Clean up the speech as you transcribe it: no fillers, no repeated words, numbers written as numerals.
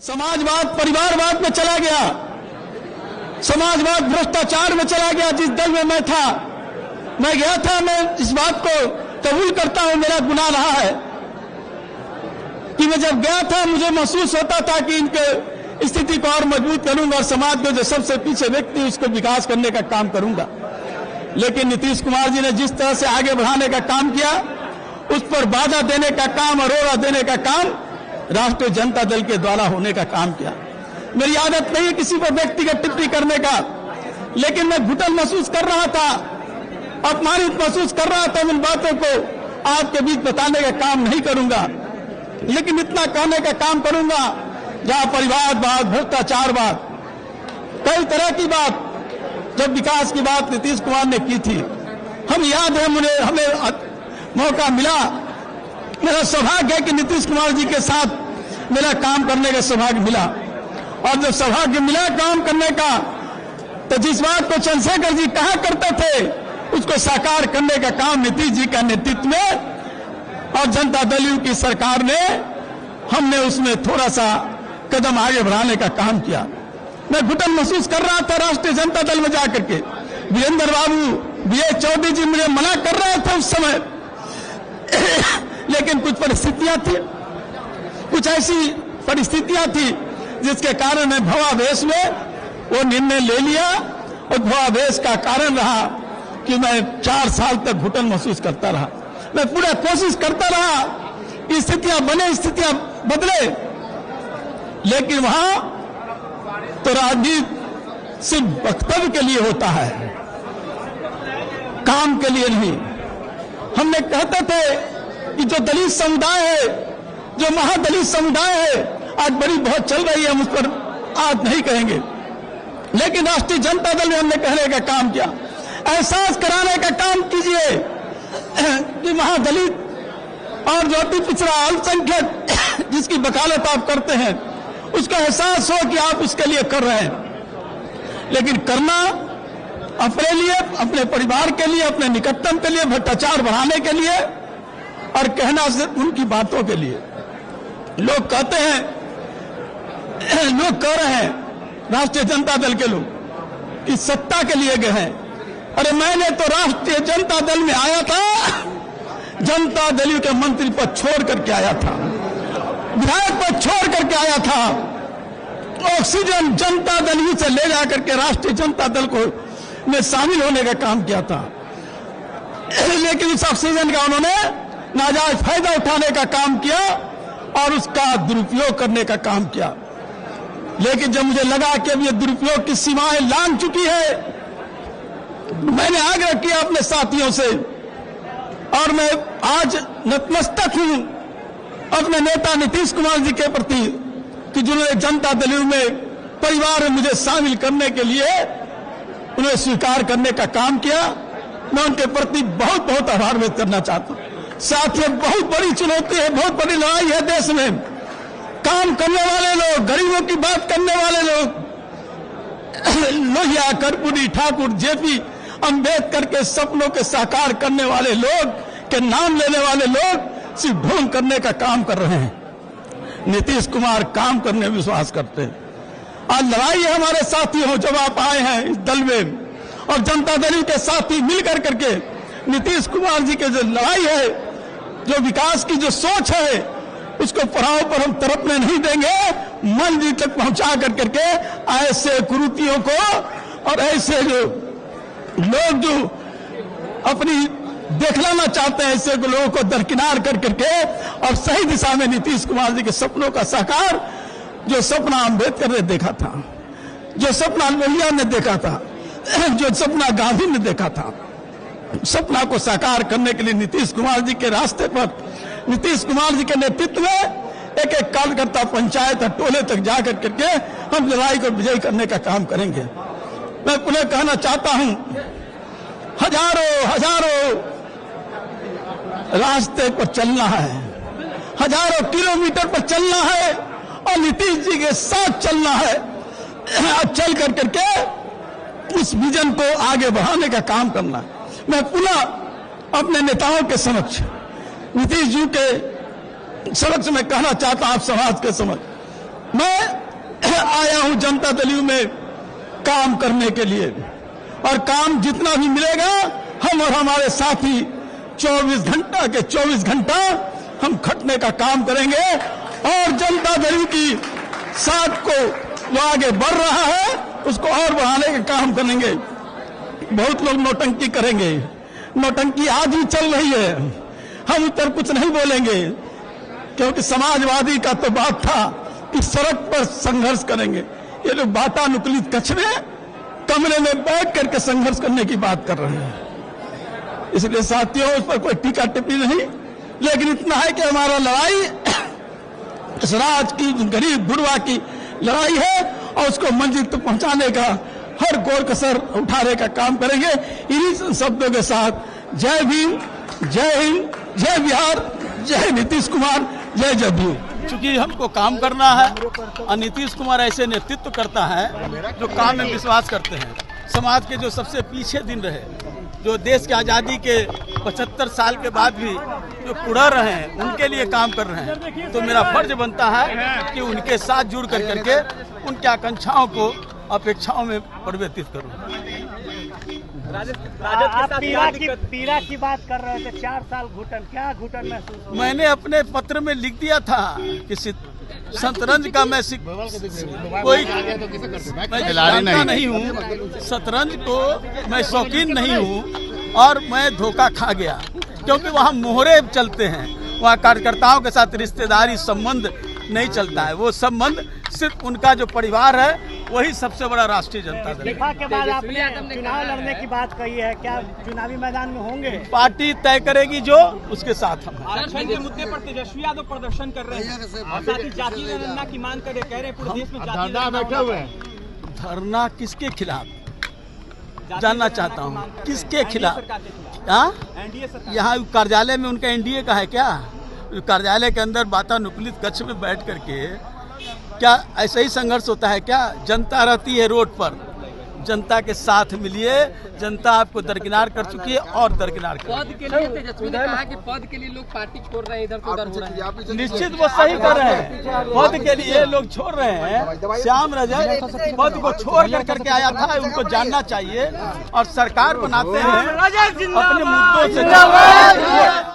समाजवाद परिवारवाद में चला गया, समाजवाद भ्रष्टाचार में चला गया। जिस दल में मैं था, मैं गया था, मैं इस बात को कबूल करता हूं, मेरा गुनाह रहा है कि मैं जब गया था मुझे महसूस होता था कि इनके स्थिति को और मजबूत करूंगा और समाज के जो सबसे पीछे व्यक्ति उसको विकास करने का काम करूंगा। लेकिन नीतीश कुमार जी ने जिस तरह से आगे बढ़ाने का काम किया, उस पर बाधा देने का काम, अरोड़ा देने का काम राष्ट्रीय जनता दल के द्वारा होने का काम किया। मेरी आदत नहीं है किसी पर व्यक्तिगत टिप्पणी करने का, लेकिन मैं घुटन महसूस कर रहा था, अपमानित महसूस कर रहा था। इन बातों को आपके बीच बताने का काम नहीं करूंगा, लेकिन इतना कहने का काम करूंगा जहां परिवारवाद, भ्रष्टाचारवाद, कई तरह की बात, जब विकास की बात नीतीश कुमार ने की थी, हम याद है, हमें मौका मिला, मेरा सौभाग्य है कि नीतीश कुमार जी के साथ मेरा काम करने का सौभाग्य मिला। और जब सौभाग्य मिला काम करने का, तो जिस बात को चंद्रशेखर जी कहा करते थे उसको साकार करने का काम नीतीश जी का नेतृत्व में और जनता दल की सरकार ने, हमने उसमें थोड़ा सा कदम आगे बढ़ाने का काम किया। मैं घुटन महसूस कर रहा था राष्ट्रीय जनता दल में जाकर के। वीरेंद्र बाबू, बीएस चौधरी जी मुझे मना कर रहे थे उस समय, लेकिन कुछ परिस्थितियां थी, कुछ ऐसी परिस्थितियां थी जिसके कारण मैं भवावेश में वो निर्णय ले लिया। और भवावेश का कारण रहा कि मैं 4 साल तक घुटन महसूस करता रहा। मैं पूरा कोशिश करता रहा कि स्थितियां बने, स्थितियां बदले, लेकिन वहां तो राजनीति सिर्फ वक्तव्य के लिए होता है, काम के लिए नहीं। हमने कहते थे कि जो दलित समुदाय है, जो महादलित समुदाय है, आज बड़ी बहुत चल रही है, हम उस पर आज नहीं कहेंगे, लेकिन राष्ट्रीय जनता दल में हमने कहने का काम किया, एहसास कराने का काम कीजिए कि महादलित और जो अति पिछड़ा अल्पसंख्यक जिसकी वकालत आप करते हैं, उसका एहसास हो कि आप उसके लिए कर रहे हैं। लेकिन करना अपने लिए, अपने परिवार के लिए, अपने निकटतम के लिए, भ्रष्टाचार बढ़ाने के लिए, और कहना सिर्फ उनकी बातों के लिए। लोग कहते हैं, लोग कह रहे हैं, राष्ट्रीय जनता दल के लोग, कि सत्ता के लिए गए हैं। अरे मैंने तो राष्ट्रीय जनता दल में आया था, जनता दल के मंत्री पद छोड़ करके आया था, विधायक पद छोड़ करके आया था, ऑक्सीजन जनता दल ही से ले जाकर के राष्ट्रीय जनता दल को में शामिल होने का काम किया था। लेकिन उस ऑक्सीजन का उन्होंने नाजायज फायदा उठाने का काम किया और उसका दुरुपयोग करने का काम किया। लेकिन जब मुझे लगा कि अब ये दुरुपयोग की सीमाएं लांघ चुकी है, मैंने आग्रह किया अपने साथियों से, और मैं आज नतमस्तक हूं अपने नेता नीतीश कुमार जी के प्रति कि जिन्होंने जनता दल में परिवार में मुझे शामिल करने के लिए उन्हें स्वीकार करने का काम किया। मैं उनके प्रति बहुत बहुत आभार व्यक्त करना चाहता हूं। साथियों, बहुत बड़ी चुनौती है, बहुत बड़ी लड़ाई है देश में। काम करने वाले लोग, गरीबों की बात करने वाले लोग, लोहिया, कर्पूरी, ठाकुर, जेपी अंबेडकर के सपनों के साकार करने वाले लोग के नाम लेने वाले लोग सिर्फ ढोंग करने का काम कर रहे हैं। नीतीश कुमार काम करने में विश्वास करते हैं। आज लड़ाई है हमारे साथियों, जब आप आए हैं इस दल में और जनता दल के साथी मिलकर करके नीतीश कुमार जी के जो लड़ाई है, जो विकास की जो सोच है, उसको पड़ाव पर हम तरपने नहीं देंगे। मंजिल तक पहुंचा करके ऐसे कुरीतियों को और ऐसे जो लोग जो अपनी देखलाना चाहते हैं, ऐसे लोगों को दरकिनार कर करके और सही दिशा में नीतीश कुमार जी के सपनों का साकार, जो सपना अंबेडकर ने देखा था, जो सपना लोहिया ने देखा था, जो सपना गांधी ने देखा था, सपना को साकार करने के लिए नीतीश कुमार जी के रास्ते पर, नीतीश कुमार जी के नेतृत्व में एक एक कार्यकर्ता पंचायत और टोले तक जाकर करके हम लड़ाई को विजयी करने का काम करेंगे। मैं पुनः कहना चाहता हूं, हजारों रास्ते पर चलना है, हजारों किलोमीटर पर चलना है और नीतीश जी के साथ चलना है। चल कर करके उस विजन को आगे बढ़ाने का काम करना है। मैं पुनः अपने नेताओं के समक्ष, नीतीश जी के समक्ष में कहना चाहता हूं, आप समाज के समक्ष, मैं हूं जनता दल में काम करने के लिए, और काम जितना भी मिलेगा हम और हमारे साथी 24 घंटा हम खटने का काम करेंगे, और जनता दल की साथ को जो आगे बढ़ रहा है उसको और बढ़ाने का काम करेंगे। बहुत लोग नौटंकी करेंगे, नौटंकी आज भी चल रही है, हम उतर कुछ नहीं बोलेंगे, क्योंकि समाजवादी का तो बात था कि सड़क पर संघर्ष करेंगे। ये लोग वातानुकूलित कक्ष में कमरे में बैठ करके संघर्ष करने की बात कर रहे हैं। इसलिए साथियों, उस पर कोई टीका टिप्पणी नहीं, लेकिन इतना है कि हमारा लड़ाई इस राज्य की गरीब गुरबा की लड़ाई है, और उसको मंजिल तक पहुंचाने का हर गोर कसर उठाने का काम करेंगे। इन्हीं शब्दों के साथ जय भीम, जय हिंद, जय बिहार, जय नीतीश कुमार, जय जदयू। चूंकि हमको काम करना है और नीतीश कुमार ऐसे नेतृत्व करता है जो काम में विश्वास करते हैं। समाज के जो सबसे पीछे दिन रहे, जो देश की आज़ादी के 75 साल के बाद भी जो कुड़ा रहे हैं, उनके लिए काम कर रहे हैं। तो मेरा फर्ज बनता है कि उनके साथ जुड़ कर करके उनकी आकांक्षाओं को अपेक्षाओं में परिवर्तित करूं। पीड़ा की बात कर रहे थे, 4 साल घुटन, क्या घुटन महसूस? मैंने अपने पत्र में लिख दिया था कि शतरंज का मैं कोई जानता नहीं हूँ, शतरंज को मैं शौकीन नहीं हूँ, और मैं धोखा खा गया, क्योंकि वहाँ मोहरे चलते हैं, वहाँ कार्यकर्ताओं के साथ रिश्तेदारी संबंध नहीं चलता है। वो संबंध सिर्फ उनका जो परिवार है वही सबसे बड़ा राष्ट्रीय जनता दल। दफा के बाद आपने चुनाव लड़ने की बात कही है, क्या चुनावी मैदान में होंगे? पार्टी तय करेगी जो, उसके साथ हम। आरक्षण के मुद्दे पर तेजस्वी यादव प्रदर्शन कर रहे हैं और साथ ही जातीय जनगणना की मांग कर कह रहे हैं पूरे देश में जातीय जनगणना हुए हैं। धरना किसके खिलाफ जानना चाहता हूँ, किसके खिलाफ? यहाँ कार्यालय में उनका एनडीए का है क्या? कार्यालय के अंदर वातानुकूलित कक्ष में बैठ करके क्या ऐसा ही संघर्ष होता है क्या? जनता रहती है रोड पर, जनता के साथ मिलिए। जनता आपको दरकिनार कर चुकी है और दरकिनार कर। पद के लिए तेजस्वी ने कहा कि पद के लिए लोग पार्टी छोड़ रहे हैं, इधर से उधर हो रहे हैं। निश्चित वो सही कर रहे हैं, पद के लिए लोग छोड़ रहे हैं। श्याम रजक पद को छोड़ करके आया था, उनको जानना चाहिए, और सरकार बनाते हैं अपने मुद्दों से।